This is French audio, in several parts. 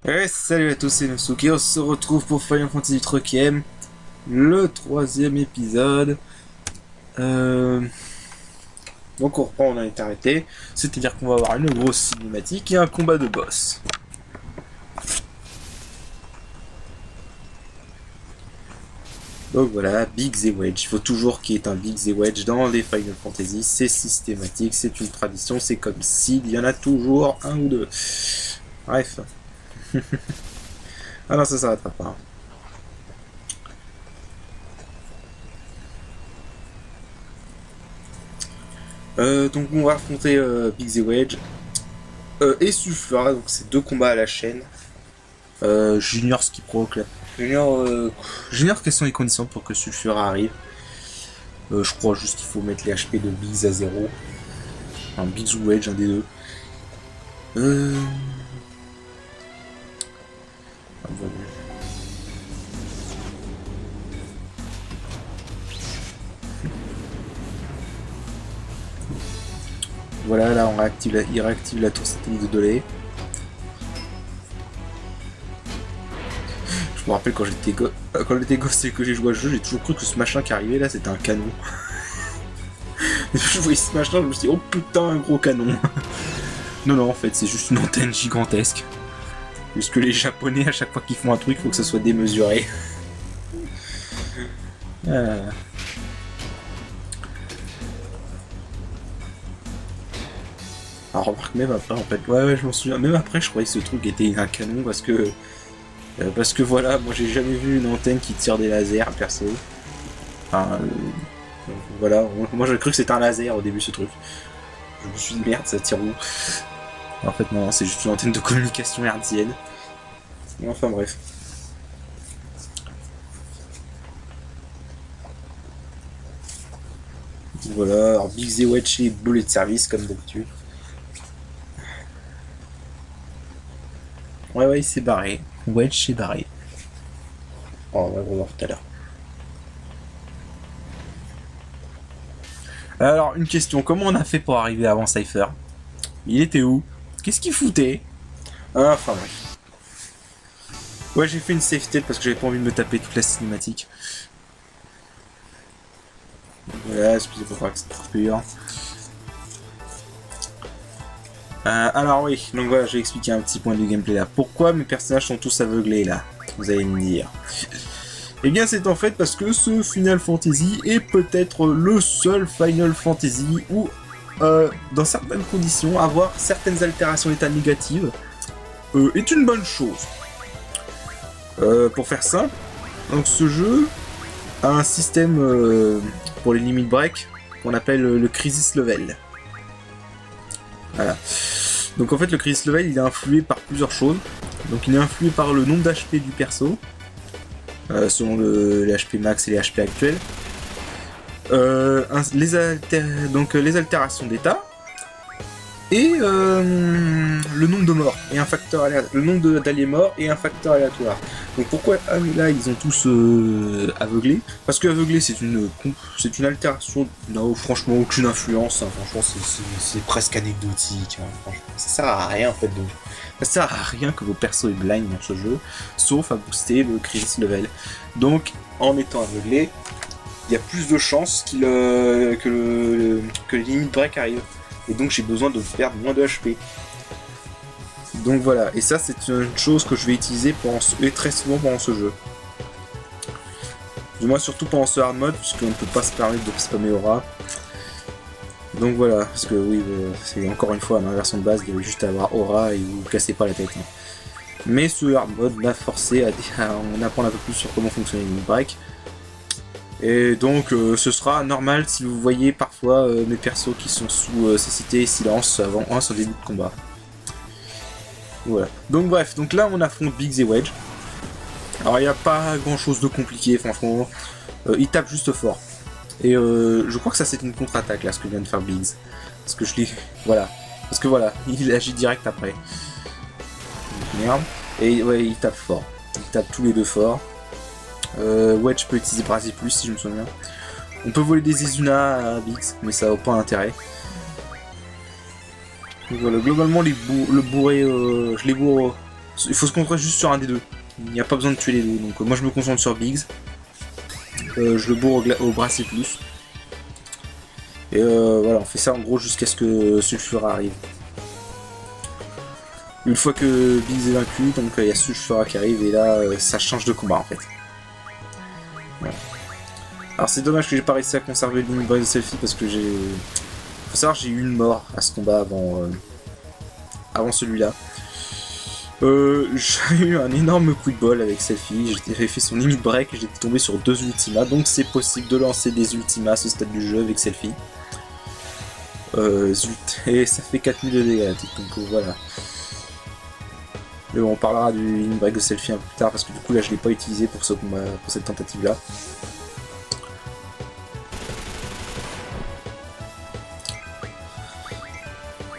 Ouais, salut à tous, c'est Nosuke, on se retrouve pour Final Fantasy 3ème, le troisième épisode. Euh... Donc on reprend, on a été arrêté, c'est-à-dire qu'on va avoir une grosse cinématique et un combat de boss. Donc voilà, Big Z Wedge, il faut toujours qu'il y ait un Big Z Wedge dans les Final Fantasy, c'est systématique, c'est une tradition, c'est comme s'il y en a toujours un ou deux. Bref. Ah non, ça s'arrêtera pas. Hein. Donc on va affronter Big Z Wedge et Sulfura, donc c'est deux combats à la chaîne. Junior ce qui provoque là. Junior, quelles sont les conditions pour que Sulfura arrive? Je crois juste qu'il faut mettre les HP de Biggs à 0. Un Biggs ou Wedge, un des deux. Euh... Voilà. Voilà, là on réactive il réactive la tour satellite de Dolé. Je me rappelle quand j'étais gosse et que j'ai joué au jeu, j'ai toujours cru que ce machin qui arrivait là c'était un canon. Je voyais ce machin, je me suis dit oh putain un gros canon. Non non en fait c'est juste une antenne gigantesque. Puisque les japonais à chaque fois qu'ils font un truc, il faut que ça soit démesuré. Ah. Alors remarque même après en fait, ouais je m'en souviens, même après je croyais que ce truc était un canon parce que voilà, moi j'ai jamais vu une antenne qui tire des lasers perso. Enfin voilà, moi j'ai cru que c'était un laser au début ce truc. Je me suis dit merde ça tire où? En fait non, c'est juste une antenne de communication hertzienne. Enfin bref. Voilà, alors Big Z Wedge et Bullet de service comme d'habitude. Ouais il s'est barré. Wedge s'est barré. Oh on va le voir tout à l'heure. Alors, une question, comment on a fait pour arriver avant Cypher? Il était où? Qu'est-ce qu'il foutait? Enfin bref. Ouais, j'ai fait une safe state parce que j'avais pas envie de me taper toute la cinématique. Voilà, excusez-moi pour que c'est pur. Alors oui, donc voilà, je vais expliquer un petit point du gameplay là. Pourquoi mes personnages sont tous aveuglés là? Vous allez me dire. Eh bien c'est en fait parce que ce Final Fantasy est peut-être le seul Final Fantasy où, dans certaines conditions, avoir certaines altérations d'état négatives est une bonne chose. Pour faire simple, donc ce jeu a un système pour les limit break qu'on appelle le crisis level. Voilà. Donc en fait le crisis level il est influé par plusieurs choses. Donc il est influé par le nombre d'HP du perso, selon les HP max et les HP actuels. Les altérations d'état et le nombre de morts et un facteur le nombre d'alliés morts et un facteur aléatoire. Donc pourquoi là ils ont tous aveuglé? Parce que aveuglé c'est une altération n'a franchement aucune influence. Hein. Franchement c'est presque anecdotique. Hein. Franchement, ça sert à rien en fait. Donc ça sert à rien que vos persos aient blind dans ce jeu, sauf à booster le crisis level. Donc en étant aveuglé, il y a plus de chances que les limit break arrivent. Et donc j'ai besoin de perdre moins de HP. Donc voilà, et ça c'est une chose que je vais utiliser très souvent pendant ce jeu. Du moins surtout pendant ce hard mode, puisqu'on ne peut pas se permettre de spammer aura. Donc voilà, parce que oui, c'est encore une fois dans la version de base, il y avait juste à avoir aura et vous cassez pas la tête. Hein. Mais ce hard mode m'a forcé à en apprendre un peu plus sur comment fonctionne les break. Et donc ce sera normal si vous voyez parfois mes persos qui sont sous cécité silence avant un sur le début de combat. Voilà. Donc bref, donc là on affronte Biggs et Wedge. Alors il n'y a pas grand chose de compliqué, franchement. Il tape juste fort. Et je crois que ça c'est une contre-attaque là, ce que vient de faire Biggs. Parce que je l'ai... Voilà. Parce que voilà, il agit direct après. Merde. Et ouais, il tape fort. Il tape tous les deux fort. Wedge peut utiliser Brasier Plus si je me souviens. On peut voler des Izuna à Biggs, mais ça n'a pas intérêt. Donc voilà, globalement le bourré, je les bourre Il faut se concentrer juste sur un des deux. Il n'y a pas besoin de tuer les deux. Donc moi je me concentre sur Biggs. Je le bourre au bracelet plus. Et voilà, on fait ça en gros jusqu'à ce que Sulfura arrive. Une fois que Biggs est vaincu, donc il y a Sulfura qui arrive et là ça change de combat en fait. Voilà. Alors c'est dommage que j'ai pas réussi à conserver le Limit Break de Selfie parce que j'ai... Faut savoir j'ai eu une mort à ce combat avant celui-là. J'ai eu un énorme coup de bol avec Selfie, j'avais fait son Limit Break et j'étais tombé sur 2 Ultimas, donc c'est possible de lancer des Ultimas à ce stade du jeu avec Selfie. Zut, et ça fait 4000 de dégâts, donc voilà. Mais bon, on parlera du Limit Break de Selfie un peu plus tard parce que du coup là je l'ai pas utilisé pour ce combat, pour cette tentative là.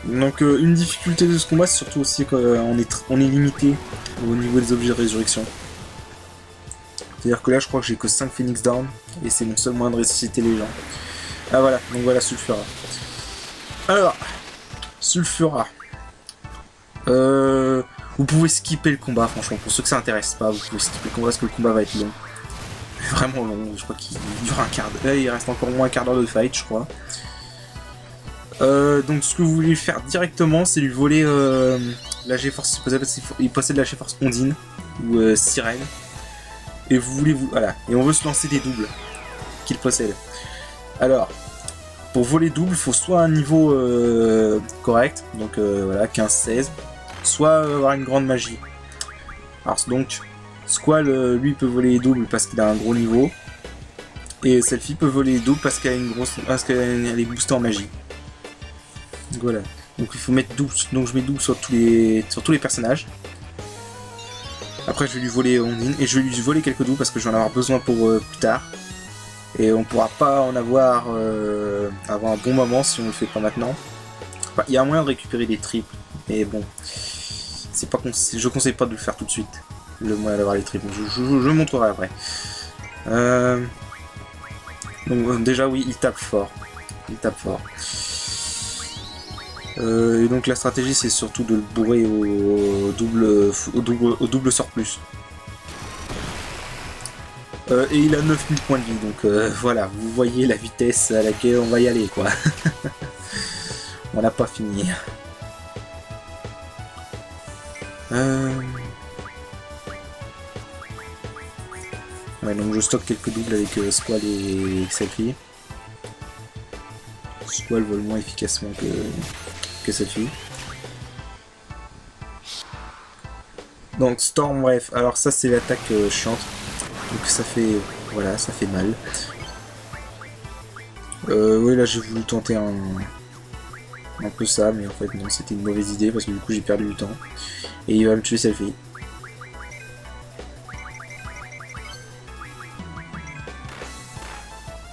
Donc une difficulté de ce combat c'est surtout aussi qu'on est limité au niveau des objets de résurrection. C'est-à-dire que là je crois que j'ai que 5 Phoenix Down et c'est mon seul moyen de ressusciter les gens. Ah voilà, donc voilà Sulfura. Alors, Sulfura. Vous pouvez skipper le combat franchement, pour ceux que ça intéresse pas, vous pouvez skipper le combat parce que le combat va être long. Vraiment long, je crois qu'il dure un quart d'heure, il reste encore moins un quart d'heure de fight je crois. Donc ce que vous voulez faire directement c'est lui voler la G-Force, il possède la G-Force Ondine ou Sirène. Et vous voulez voilà, et on veut se lancer des doubles qu'il possède. Alors, pour voler double, il faut soit un niveau correct, donc voilà, 15-16, soit avoir une grande magie. Alors donc, Squall lui peut voler double parce qu'il a un gros niveau, et Selfie peut voler double parce qu'elle est boostée en magie. Donc voilà, donc il faut mettre double, donc je mets double sur tous les personnages. Après je vais lui voler Ondine, et je vais lui voler quelques doubles parce que je vais en avoir besoin pour plus tard. Et on pourra pas en avoir avant un bon moment si on le fait pas maintenant. Enfin, il y a moyen de récupérer des triples, mais bon, c'est pas je conseille pas de le faire tout de suite. Le moyen d'avoir les triples, je montrerai après. Donc déjà oui, il tape fort. Il tape fort. Et donc la stratégie c'est surtout de le bourrer au double sort plus. Et il a 9000 points de vie, donc voilà, vous voyez la vitesse à laquelle on va y aller quoi. On n'a pas fini. Ouais, donc je stocke quelques doubles avec Squall et Selfie. Squall vole moins efficacement que Selfie. Donc Storm, bref, alors ça c'est l'attaque chiante. Donc ça fait, voilà, ça fait mal. Oui, là j'ai voulu tenter un peu ça, mais en fait non, c'était une mauvaise idée parce que du coup j'ai perdu du temps. Et il va me tuer Selfie.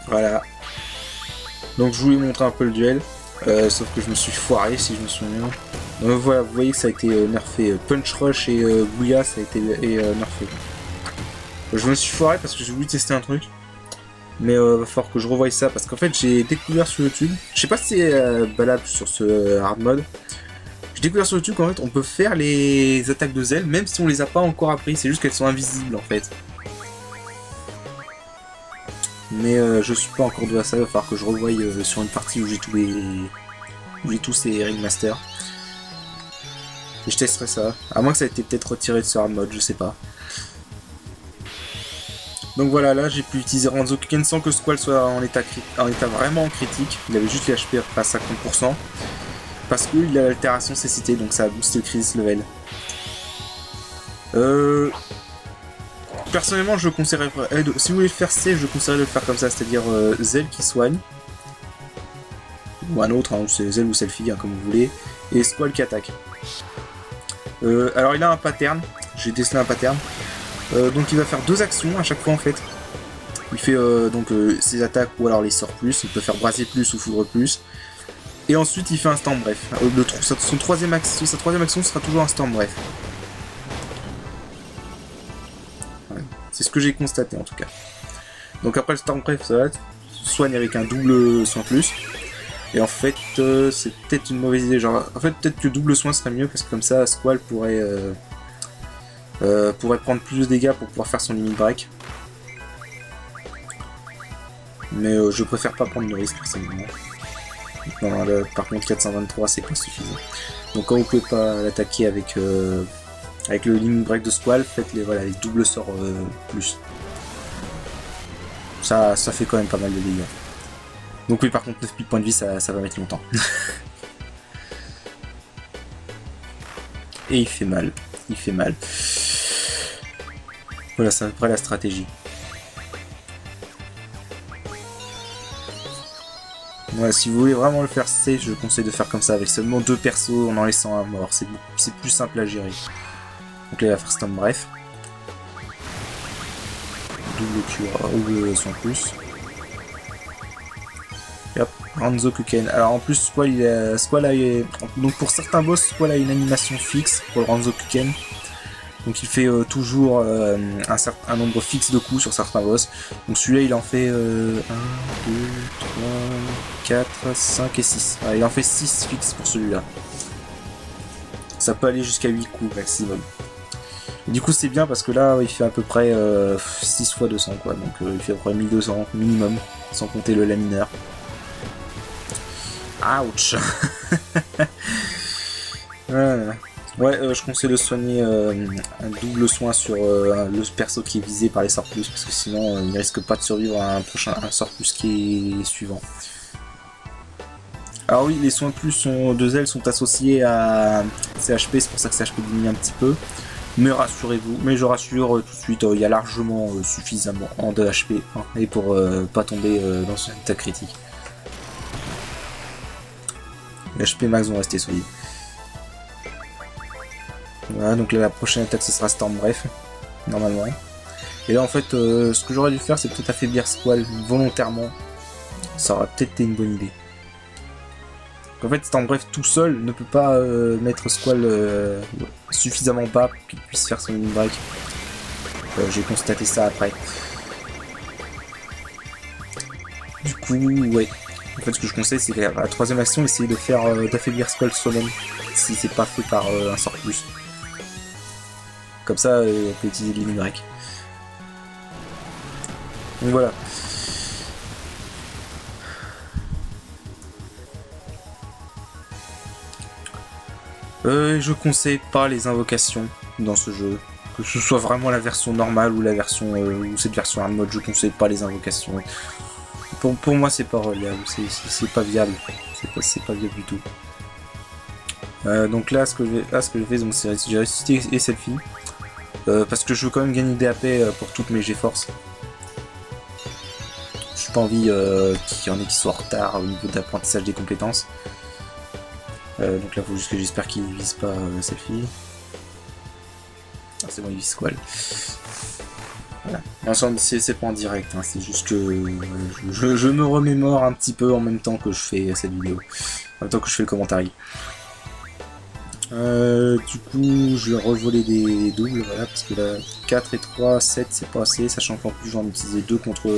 Voilà. Donc je voulais montrer un peu le duel, sauf que je me suis foiré si je me souviens. Donc voilà, vous voyez que ça a été nerfé. Punch Rush et Bouya ça a été nerfé. Je me suis foiré parce que j'ai voulu tester un truc. Mais va falloir que je revoie ça parce qu'en fait j'ai découvert sur YouTube. Je sais pas si c'est valable sur ce hard mode. J'ai découvert sur YouTube qu'en fait on peut faire les attaques de Zell même si on les a pas encore appris. C'est juste qu'elles sont invisibles en fait. Mais je suis pas encore doué à ça. Il va falloir que je revoie sur une partie où j'ai tous ces ringmasters. Et je testerai ça. À moins que ça ait été peut-être retiré de ce hard mode, je sais pas. Donc voilà, là j'ai pu utiliser Ranzokuken sans que Squall soit en état vraiment critique. Il avait juste les HP à 50%. Parce qu'il a l'altération cécité, donc ça a boosté le crisis level. Personnellement, je conseillerais, si vous voulez faire C, je conseillerais de le faire comme ça, c'est-à-dire Zell qui soigne. Ou un autre, hein, c'est Zell ou Selfie, hein, comme vous voulez. Et Squall qui attaque. Alors il a un pattern, j'ai décelé un pattern. Donc il va faire 2 actions à chaque fois en fait. Il fait ses attaques ou alors les sorts plus, il peut faire braser plus ou foudre plus. Et ensuite il fait un storm bref. Sa troisième action sera toujours un storm bref. Ouais. C'est ce que j'ai constaté en tout cas. Donc après le storm bref ça va, soigne avec un double soin plus. Et en fait c'est peut-être une mauvaise idée, genre en fait peut-être que double soin serait mieux parce que comme ça Squall pourrait pourrait prendre plus de dégâts pour pouvoir faire son limit break. Mais je préfère pas prendre de risque personnellement. Non, là, par contre 423 c'est pas suffisant. Donc quand vous pouvez pas l'attaquer avec le limit break de Squall, faites les doubles sorts plus. Ça fait quand même pas mal de dégâts. Donc oui, par contre 9000 points de vie ça va mettre longtemps. Et il fait mal. Il fait mal. Voilà, c'est à peu près la stratégie. Voilà, si vous voulez vraiment le faire safe, je conseille de faire comme ça, avec seulement 2 persos en laissant un mort. C'est plus simple à gérer. Donc là, il va faire Storm bref. Double cure, double sans plus. Et hop, Ranzo Kuken. Alors en plus, Squall a, donc pour certains boss, Squall a une animation fixe pour le Ranzo Kuken. Donc il fait toujours un nombre fixe de coups sur certains boss. Donc celui-là il en fait 1, 2, 3, 4, 5 et 6. Voilà, il en fait 6 fixes pour celui-là. Ça peut aller jusqu'à 8 coups maximum. Et du coup c'est bien parce que là il fait à peu près 6 fois 200 quoi. Donc il fait à peu près 1200 minimum, sans compter le lamineur. Ouch. Voilà. Ouais, je conseille de soigner un double soin sur le perso qui est visé par les sorts plus, parce que sinon il risque pas de survivre à un sort plus qui est suivant. Alors oui, les soins plus de zèle sont associés à CHP, c'est pour ça que CHP diminue un petit peu. Mais rassurez-vous, mais je rassure tout de suite, il y a largement suffisamment de HP hein, et pour pas tomber dans une attaque critique. Les HP max vont rester solides. Voilà, donc là la prochaine attaque ce sera Storm bref, normalement. Et là en fait, ce que j'aurais dû faire c'est peut-être affaiblir Squall volontairement. Ça aurait peut-être été une bonne idée. En fait, Storm bref tout seul ne peut pas mettre Squall suffisamment bas pour qu'il puisse faire son break. J'ai constaté ça après. Du coup, ouais. En fait, ce que je conseille, c'est qu'à la troisième action, essayer de faire d'affaiblir Squall soi-même, si c'est pas fait par un sort plus. Comme ça, on peut utiliser le limit break. Donc voilà. Je conseille pas les invocations dans ce jeu. Que ce soit vraiment la version normale ou la version ou cette version hard mode, je conseille pas les invocations. Pour moi, c'est pas reliable, c'est pas viable. C'est pas viable du tout. Donc là, ce que je fais, c'est j'ai ressuscité cette fille. Parce que je veux quand même gagner des AP pour toutes mes G-Force. J'ai pas envie qu'il y en ait qui soient en retard au niveau d'apprentissage des compétences. Donc là, faut juste que j'espère qu'il ne vise pas cette fille. Ah, c'est bon, il vise Squall. Voilà. C'est pas en direct, hein, c'est juste que je me remémore un petit peu en même temps que je fais cette vidéo. En même temps que je fais le commentaire. Du coup, je vais revoler des doubles, voilà, parce que là, 4 et 3, 7, c'est pas assez, sachant qu'en plus, j'en ai utilisé 2 contre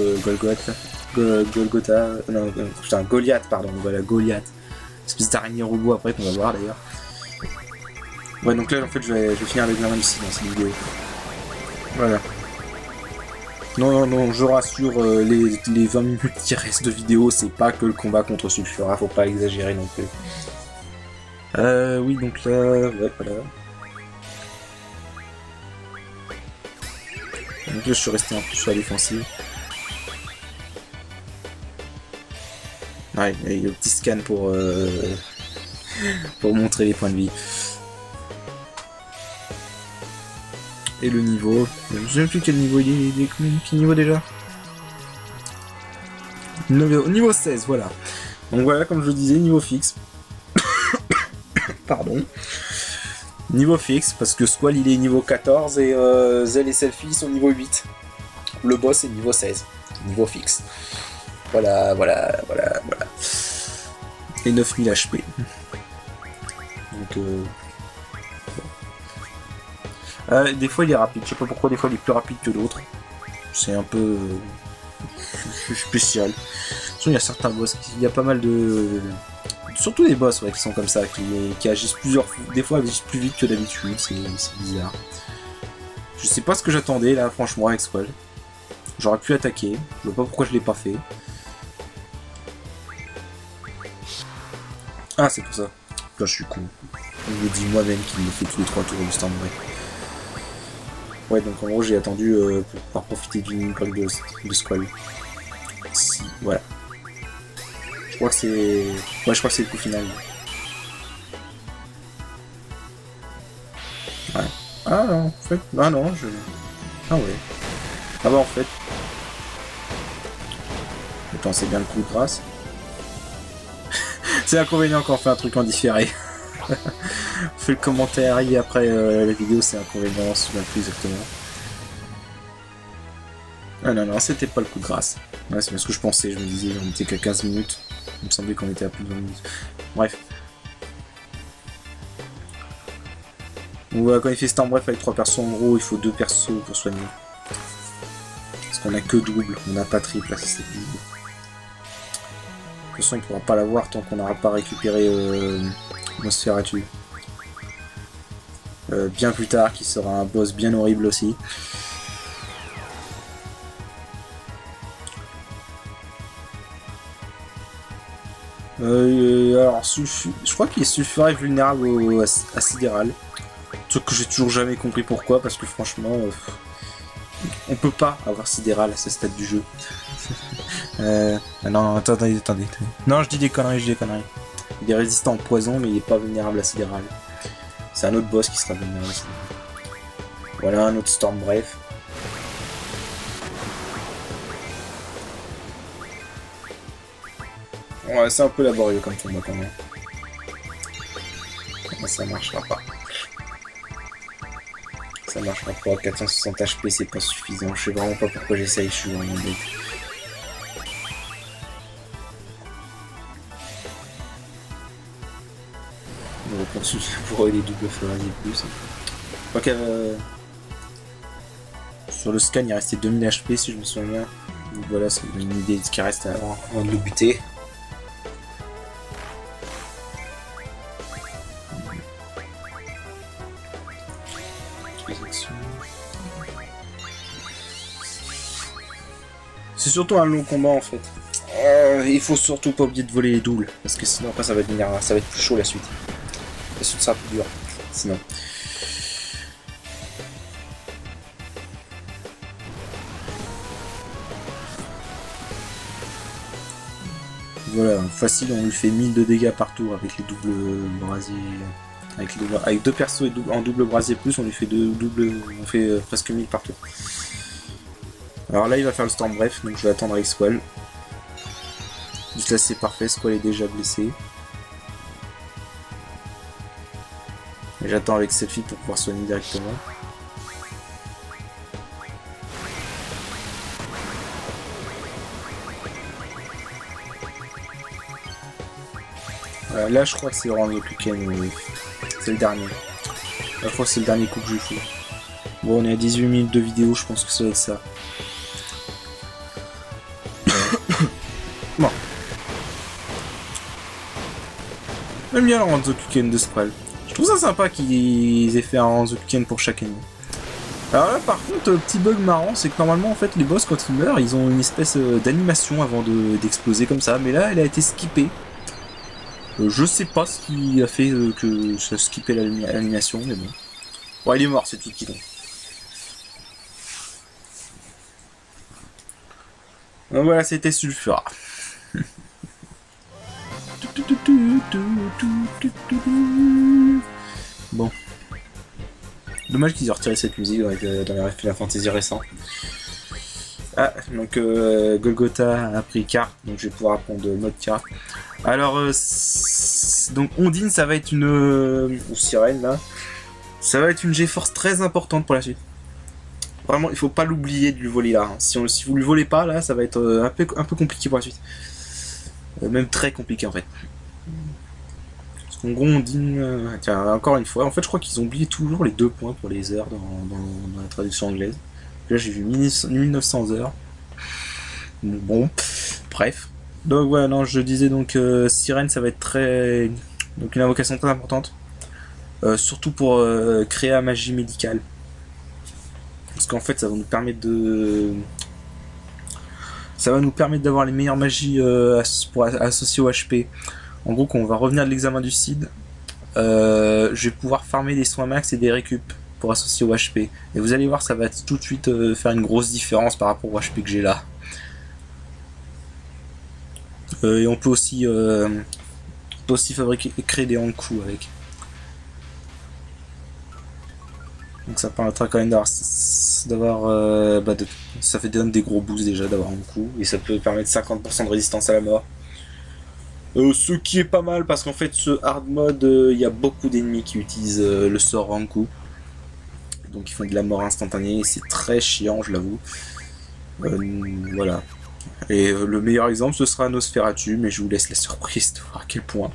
Goliath, pardon, voilà, Goliath. Espèce d'araignée robot après qu'on va voir d'ailleurs. Ouais, donc là, en fait, je vais finir l'examen ici dans cette vidéo. Voilà. Non, je rassure, les 20 minutes qui restent de vidéo, c'est pas que le combat contre Sulfura, faut pas exagérer non plus. Oui, donc là, ouais, voilà. Donc là, je suis resté un peu sur la défensive. Ouais, il y a le petit scan pour montrer les points de vie. Et le niveau. Je ne sais même plus quel niveau il est. Quel niveau déjà? Niveau 16, voilà. Donc voilà, comme je le disais, niveau fixe. Pardon. Niveau fixe, parce que Squall il est niveau 14 et Zell et Selfie sont niveau 8. Le boss est niveau 16. Niveau fixe. Voilà. Et 9000 HP. Donc des fois il est rapide, je sais pas pourquoi des fois il est plus rapide que d'autres. C'est un peu spécial. Il y a certains boss, il y a pas mal de... Surtout des boss ouais, qui sont comme ça, qui agissent des fois agissent plus vite que d'habitude, c'est bizarre. Je sais pas ce que j'attendais là, franchement, avec Squall. J'aurais pu attaquer. Je vois pas pourquoi je l'ai pas fait. Ah, c'est pour ça. Là, je suis con. Je me dis moi-même qu'il me fait tous les 3 tours du stand break. Ouais, donc en gros, j'ai attendu pour pouvoir profiter d'une coque de Squall. Si, voilà. Je crois que c'est... Ouais, je crois que c'est le coup final. Ouais. Ah non, en fait... Ah non, je... Ah ouais. Ah bah en fait... Attends, c'est bien le coup de grâce. C'est inconvénient quand on fait un truc en différé. On fait le commentaire et après la vidéo, c'est inconvénient, on se souvient plus exactement. Ah non, non, c'était pas le coup de grâce. Ouais, c'est bien ce que je pensais, je me disais, on était qu'à 15 minutes. Il me semblait qu'on était à plus de 20 minutes. Bref. Quand il fait Storm Bref avec 3 persos, en gros, il faut 2 persos pour soigner. Parce qu'on a que double, on n'a pas triple, là c'est double. De toute façon, il ne pourra pas l'avoir tant qu'on n'aura pas récupéré Nosferatu. Bien plus tard, qui sera un boss bien horrible aussi. Alors, je crois qu'il suffirait vulnérable à Sidéral. Truc que j'ai toujours jamais compris pourquoi, parce que franchement, on peut pas avoir Sidéral à ce stade du jeu. Non, attendez. Non, je dis des conneries, Il est résistant au poison, mais il est pas vulnérable à Sidéral. C'est un autre boss qui sera vulnérable à Sidéral. Voilà, un autre Storm Bref. Ouais, c'est un peu laborieux comme combat quand même. Mais ça marchera pas. Ça marchera pas. 460 HP, c'est pas suffisant. Je sais vraiment pas pourquoi j'essaye, je suis vraiment bête. On va continuer pour les doubles Ferrari plus. Ok, sur le scan, il restait 2000 HP si je me souviens bien. Donc voilà, c'est une idée de ce qui reste avant de le buter. C'est surtout un long combat en fait. Il faut surtout pas oublier de voler les doubles, parce que sinon après ça va être plus chaud la suite. La suite sera plus dure, sinon. Voilà, facile, on lui fait 1000 de dégâts par tour avec les doubles brasiers. Avec 2 persos et en double brasier plus, on lui fait on fait presque 1000 par tour. Alors là il va faire le Storm Bref, donc je vais attendre avec Squall. Juste là c'est parfait, Squall est déjà blessé. Et j'attends avec Selfie pour pouvoir soigner directement. Là je crois que c'est vraiment le plus calme, c'est le dernier. Là je crois que c'est le dernier coup que je fais. Bon, on est à 18 minutes de vidéo, je pense que ça va être ça. Bon. J'aime bien le Ranzokuken de Squall. Je trouve ça sympa qu'ils aient fait un Ranzokuken pour chaque ennemi. Alors là par contre, petit bug marrant, c'est que normalement en fait les boss quand ils meurent, ils ont une espèce d'animation avant d'exploser comme ça, mais là elle a été skippée. Je sais pas ce qui a fait que ça skippait l'animation, mais bon. Bon, il est mort, c'est tout qui tombe. Donc voilà, c'était Sulfura. Bon. Dommage qu'ils aient retiré cette musique dans les Final Fantasy récents. Ah, donc Golgotha a pris carte, donc je vais pouvoir apprendre mode carte. Alors, donc Ondine, ça va être une... ou Sirène, là. Ça va être une G-Force très importante pour la suite. Vraiment, il faut pas l'oublier de lui voler là. Hein. Si vous lui volez pas, là, ça va être un peu compliqué pour la suite. Même très compliqué, en fait. Parce qu'en gros, Ondine... tiens, encore une fois, en fait, je crois qu'ils ont oublié toujours les 2 points pour les heures dans la traduction anglaise. Là, j'ai vu 1900 heures. Bon, bref. Donc voilà, non, je disais donc Sirène, ça va être très... Donc une invocation très importante. Surtout pour créer la magie médicale. parce qu'en fait ça va nous permettre de... Ça va nous permettre d'avoir les meilleures magies pour associer au HP. En gros, quand on va revenir de l'examen du CID, je vais pouvoir farmer des soins max et des récup pour associer au HP. Et vous allez voir, ça va tout de suite faire une grosse différence par rapport au HP que j'ai là. Et on peut aussi créer des Hankou avec. Donc ça permettra quand même d'avoir ça fait des gros boosts déjà d'avoir un coup, et ça peut permettre 50% de résistance à la mort. Ce qui est pas mal parce qu'en fait ce hard mode, il y a beaucoup d'ennemis qui utilisent le sort Hankou. Donc ils font de la mort instantanée et c'est très chiant, je l'avoue. Voilà. Et le meilleur exemple ce sera Nosferatu, mais je vous laisse la surprise de voir à quel point.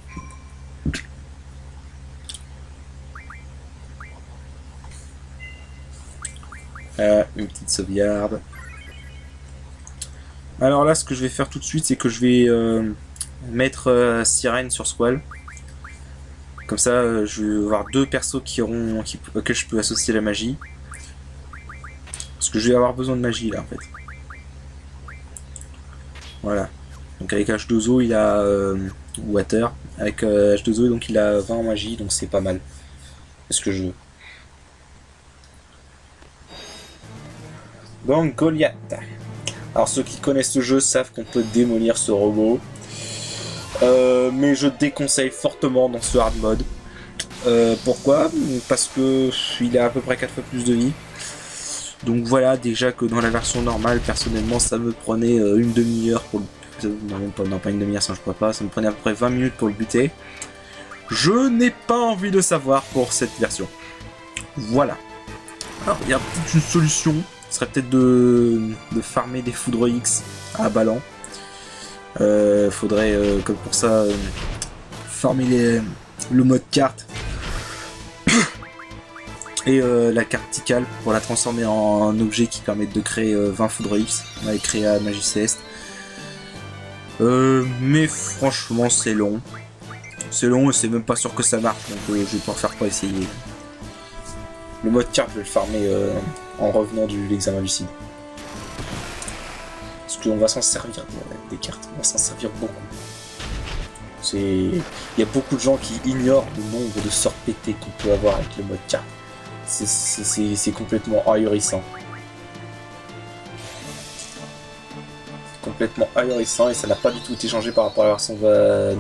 Une petite sauvegarde. Alors là, ce que je vais faire tout de suite, c'est que je vais mettre Sirène sur Squall. Comme ça, je vais avoir deux persos auxquels je peux associer la magie. Parce que je vais avoir besoin de magie là en fait. Voilà. Donc avec H2O, il a Water. Avec H2O, donc il a 20 en magie, donc c'est pas mal. C'est ce que je veux. Donc Goliath. Alors ceux qui connaissent ce jeu savent qu'on peut démolir ce robot. Mais je déconseille fortement dans ce hard mode. Pourquoi? Parce que il a à peu près 4 fois plus de vie. Donc voilà, déjà que dans la version normale, personnellement, ça me prenait une demi-heure pour le... Non, pas une demi-heure, ça je crois pas. Ça me prenait à peu près 20 minutes pour le buter. Je n'ai pas envie de savoir pour cette version. Voilà. Alors, il y a peut-être une solution. Ce serait peut-être de farmer des foudres X à Balan. Faudrait, comme pour ça, farmer le mode carte et la carte Tikal pour la transformer en un objet qui permet de créer 20 foudres X. On avait créé à Magie Céleste. Mais franchement, c'est long. C'est long et c'est même pas sûr que ça marche, donc je vais pas faire pour essayer. Le mode carte, je vais le farmer en revenant de l'examen du CID. Parce qu'on va s'en servir des cartes, on va s'en servir beaucoup. Il y a beaucoup de gens qui ignorent le nombre de sorts pétés qu'on peut avoir avec le mode carte. C'est complètement ahurissant. Complètement ahurissant et ça n'a pas du tout été changé par rapport à la version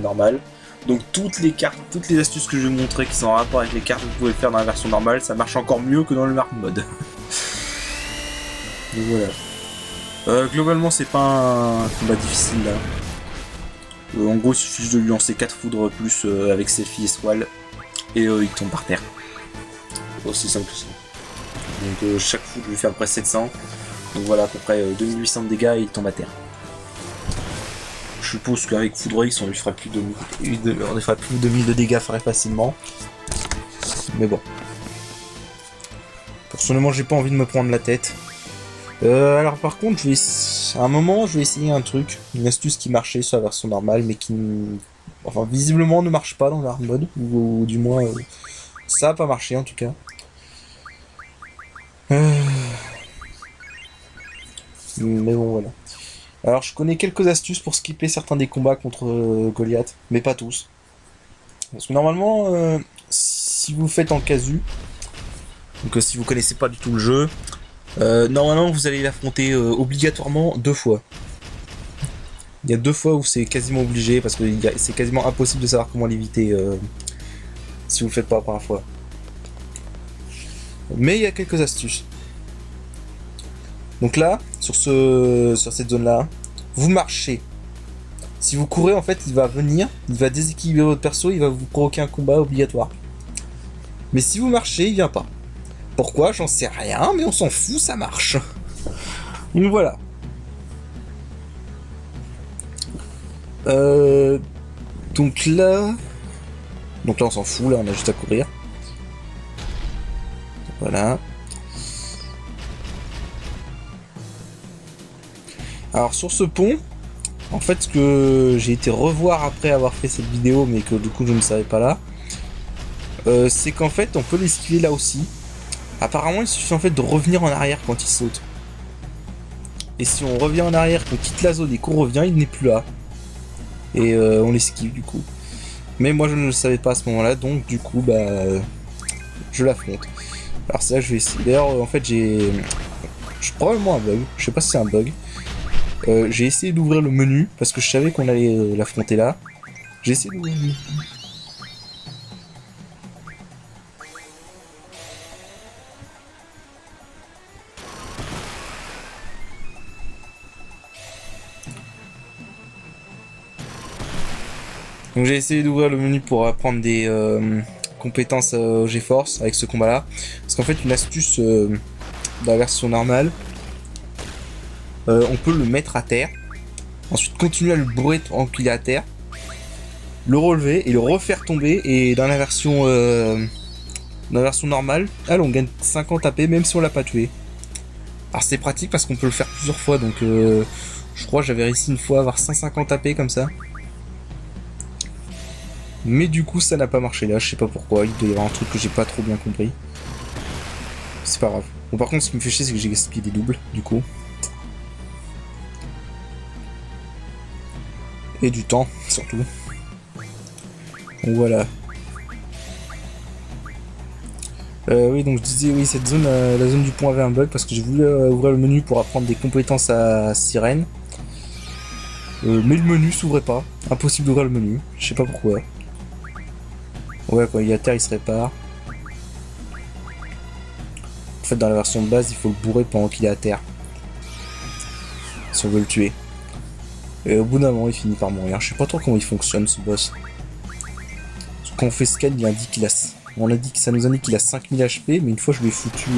normale. Donc toutes les cartes, toutes les astuces que je vais vous montrer qui sont en rapport avec les cartes que vous pouvez faire dans la version normale, ça marche encore mieux que dans le hard mode. Donc voilà. Globalement c'est pas un combat difficile là. En gros il suffit juste de lui lancer 4 foudres plus avec Selfie et Swall et il tombe par terre. Aussi simple que ça. Donc chaque foudre lui fait à peu près 700. Donc voilà à peu près 2800 de dégâts et il tombe à terre. Je suppose qu'avec Foudre X on lui fera plus de 2000 de dégâts facilement. Mais bon. Personnellement j'ai pas envie de me prendre la tête. Alors par contre à un moment je vais essayer un truc, une astuce qui marchait sur la version normale mais qui enfin visiblement ne marche pas dans le hard mode, ou du moins ça n'a pas marché en tout cas. Mais bon voilà. Alors je connais quelques astuces pour skipper certains des combats contre Goliath, mais pas tous. Parce que normalement, si vous faites en casu, donc si vous connaissez pas du tout le jeu, normalement vous allez l'affronter obligatoirement 2 fois. Il y a 2 fois où c'est quasiment obligé, parce que c'est quasiment impossible de savoir comment l'éviter si vous le faites pas la première fois. Mais il y a quelques astuces. Donc là, sur cette zone-là, vous marchez. Si vous courez, en fait, il va venir, il va déséquilibrer votre perso, il va vous provoquer un combat obligatoire. Mais si vous marchez, il vient pas. Pourquoi? J'en sais rien, mais on s'en fout, ça marche. Donc voilà. Donc là, on s'en fout, là, on a juste à courir. Voilà. Alors sur ce pont, en fait ce que j'ai été revoir après avoir fait cette vidéo, mais que du coup je ne savais pas là, c'est qu'en fait on peut l'esquiver là aussi. Apparemment, il suffit en fait de revenir en arrière quand il saute. Et si on revient en arrière, qu'on quitte la zone et qu'on revient, il n'est plus là. Et on l'esquive du coup. Mais moi je ne le savais pas à ce moment-là, donc du coup je l'affronte. Alors ça je vais essayer. D'ailleurs en fait j'ai probablement un bug, je sais pas si c'est un bug. J'ai essayé d'ouvrir le menu parce que je savais qu'on allait l'affronter là. J'ai essayé d'ouvrir le menu. Donc j'ai essayé d'ouvrir le menu pour apprendre des compétences GeForce avec ce combat là. Parce qu'en fait une astuce dans la version normale, on peut le mettre à terre. Ensuite continuer à le bourrer tant qu'il est à terre. Le relever et le refaire tomber. Et dans la version normale, on gagne 50 AP même si on l'a pas tué. Alors c'est pratique parce qu'on peut le faire plusieurs fois. Donc je crois que j'avais réussi une fois à avoir 150 AP comme ça. Mais du coup ça n'a pas marché là, je sais pas pourquoi, il doit y avoir un truc que j'ai pas trop bien compris. C'est pas grave. Bon par contre ce qui me fait chier c'est que j'ai gaspillé des doubles du coup. Et du temps surtout. Donc voilà. Oui donc je disais oui cette zone, la zone du pont avait un bug parce que j'ai voulu ouvrir le menu pour apprendre des compétences à sirène. Mais le menu s'ouvrait pas. Impossible d'ouvrir le menu, je sais pas pourquoi. Ouais quand il est à terre il se répare. En fait dans la version de base il faut le bourrer pendant qu'il est à terre. Si on veut le tuer. Et au bout d'un moment il finit par mourir. Je sais pas trop comment il fonctionne ce boss. Parce que quand on fait scan il indique qu'il a... ça nous indique qu'il a 5000 HP mais une fois je lui ai foutu...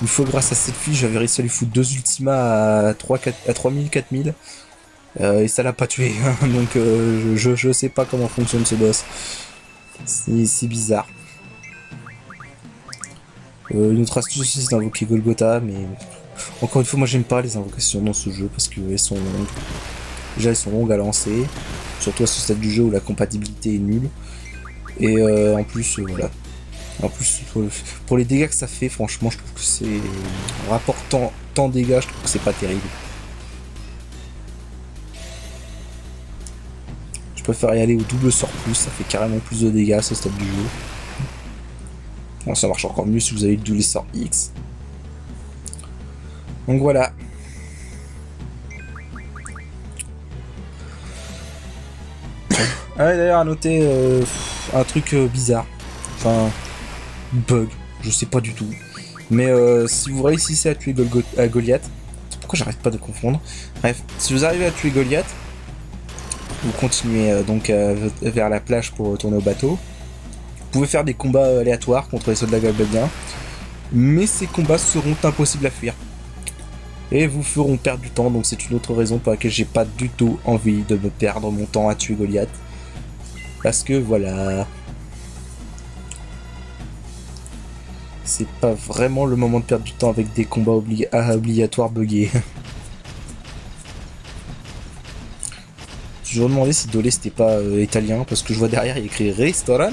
une fois grâce à cette fille j'avais réussi à lui foutre 2 ultimas à 3000, 4000. Et ça l'a pas tué. Donc je sais pas comment fonctionne ce boss. C'est bizarre. Une autre astuce aussi c'est d'invoquer Golgotha mais... Encore une fois moi j'aime pas les invocations dans ce jeu parce qu'elles sont longues. Déjà elles sont longues à lancer. Surtout à ce stade du jeu où la compatibilité est nulle. Et en plus voilà. En plus pour les dégâts que ça fait franchement je trouve que c'est... Rapportant tant de dégâts je trouve que c'est pas terrible. Je préfère y aller au double sort plus, ça fait carrément plus de dégâts à ce stade du jeu. Bon, ça marche encore mieux si vous avez le double sort X. Donc voilà. Ah ouais, d'ailleurs à noter un truc bizarre. Enfin, bug, je sais pas du tout. Mais si vous réussissez à tuer Goliath, pourquoi j'arrête pas de confondre. Bref, si vous arrivez à tuer Goliath, vous continuez donc vers la plage pour retourner au bateau. Vous pouvez faire des combats aléatoires contre les soldats galbadiens, mais ces combats seront impossibles à fuir. Et vous feront perdre du temps, donc c'est une autre raison pour laquelle j'ai pas du tout envie de me perdre mon temps à tuer Goliath. Parce que voilà... C'est pas vraiment le moment de perdre du temps avec des combats obligatoires buggés. Je me demandais si Dolé c'était pas italien, parce que je vois derrière il y a écrit Ristorante.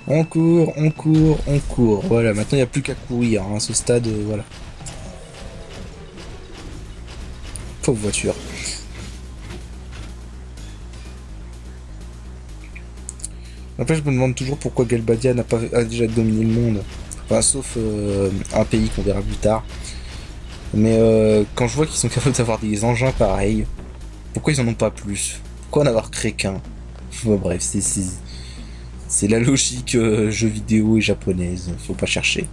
On court, on court, on court. Voilà, maintenant il n'y a plus qu'à courir, hein, ce stade, voilà. Pauvre voiture. Après, je me demande toujours pourquoi Galbadia a déjà dominé le monde. Enfin, sauf un pays qu'on verra plus tard. Mais quand je vois qu'ils sont capables d'avoir des engins pareils, pourquoi ils en ont pas plus? Pourquoi en avoir créé qu'un? Bon, bref, c'est la logique jeu vidéo et japonaise, faut pas chercher.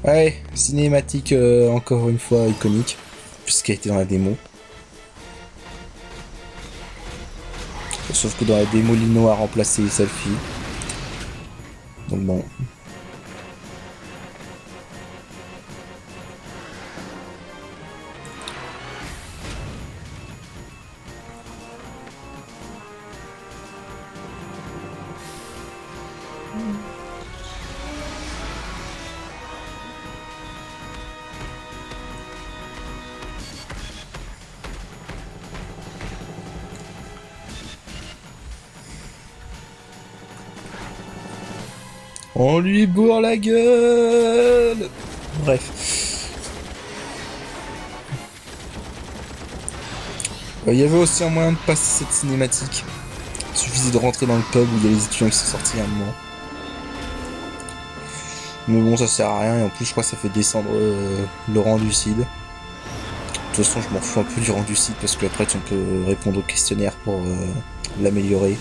Ouais, cinématique encore une fois iconique, puisqu'elle était dans la démo. Sauf que dans la démo, Lino a remplacé Selfie. Donc bon. On lui bourre la gueule. Bref. Il y avait aussi un moyen de passer cette cinématique. Il suffisait de rentrer dans le pub où il y a les étudiants qui sont sortis à un moment. Mais bon, ça sert à rien, et en plus, je crois que ça fait descendre le rang du CID. De toute façon, je m'en fous un peu du rang du CID parce que après, on peut répondre au questionnaire pour l'améliorer.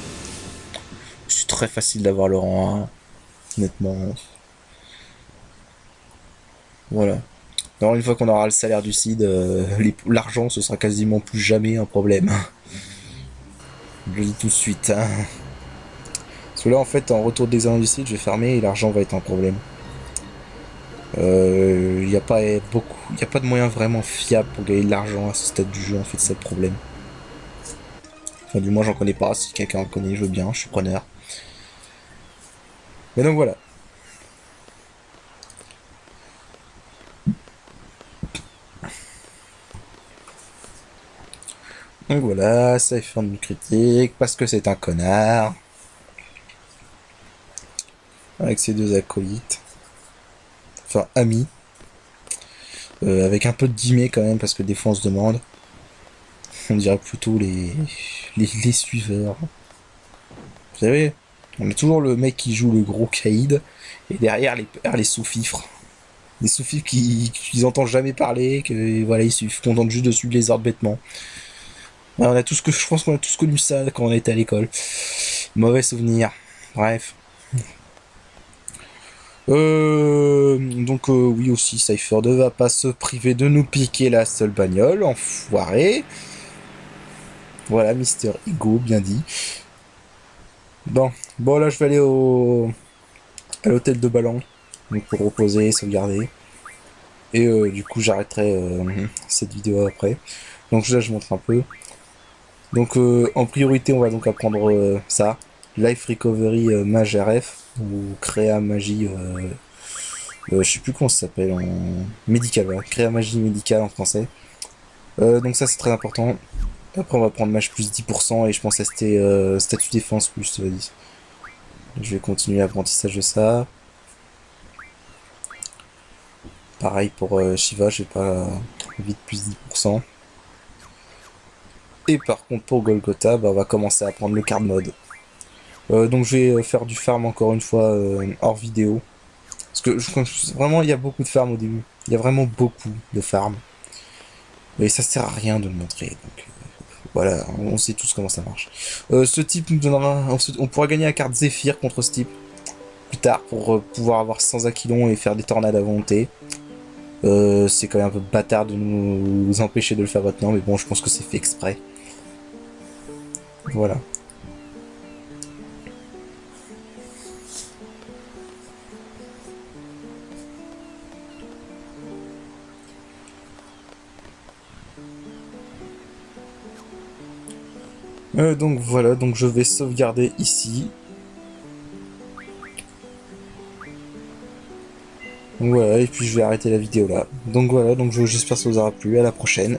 C'est très facile d'avoir le rang 1, honnêtement. Voilà. Alors, une fois qu'on aura le salaire du CID, l'argent, ce sera quasiment plus jamais un problème. Je le dis tout de suite. Hein. Parce que là, en fait, en retour d'examen du CID, je vais fermer et l'argent va être un problème. Il n'y a pas beaucoup, il a pas de moyen vraiment fiable pour gagner de l'argent à ce stade du jeu, en fait, c'est le problème. Enfin, du moins, j'en connais pas. Si quelqu'un en connaît, je veux bien, je suis preneur. Mais donc voilà. Donc voilà, ça fait une critique parce que c'est un connard. Avec ses deux acolytes. Enfin, amis. Avec un peu de guillemets quand même, parce que des fois on se demande. On dirait plutôt les suiveurs. Vous savez, on a toujours le mec qui joue le gros caïd, et derrière les sous-fifres. Des sous-fifres qui entendent jamais parler, que voilà, ils se contentent juste de suivre les ordres bêtement. Ouais, je pense qu'on a tous connu ça quand on était à l'école. Mauvais souvenir. Bref. Donc oui aussi, Cypher ne va pas se priver de nous piquer la seule bagnole, enfoiré. Voilà, Mister Ego, bien dit. Bon là je vais aller à l'hôtel de Ballan, donc pour reposer, sauvegarder. Et du coup j'arrêterai cette vidéo après. Donc là je montre un peu. Donc en priorité on va donc apprendre ça. Life Recovery Mage RF ou Créa Magie je sais plus comment ça s'appelle en médical, voilà. Créa Magie médicale en français. Donc ça c'est très important. Après on va prendre Mage plus 10% et je pense rester statut défense plus 10. Je vais continuer l'apprentissage de ça. Pareil pour Shiva, je vais pas vite plus 10%. Et par contre pour Golgotha, bah, on va commencer à prendre le card mode. Donc je vais faire du farm encore une fois hors vidéo. Parce que vraiment il y a beaucoup de farm au début. Il y a vraiment beaucoup de farm. Et ça sert à rien de le montrer. Donc voilà, on sait tous comment ça marche. Ce type nous donnera... On pourra gagner la carte Zephyr contre ce type. Plus tard pour pouvoir avoir 100 aquilons et faire des tornades à volonté. C'est quand même un peu bâtard de nous empêcher de le faire maintenant. Mais bon, je pense que c'est fait exprès. Voilà. Donc voilà, donc je vais sauvegarder ici. Donc voilà, et puis je vais arrêter la vidéo là. Donc voilà, donc j'espère que ça vous aura plu, à la prochaine.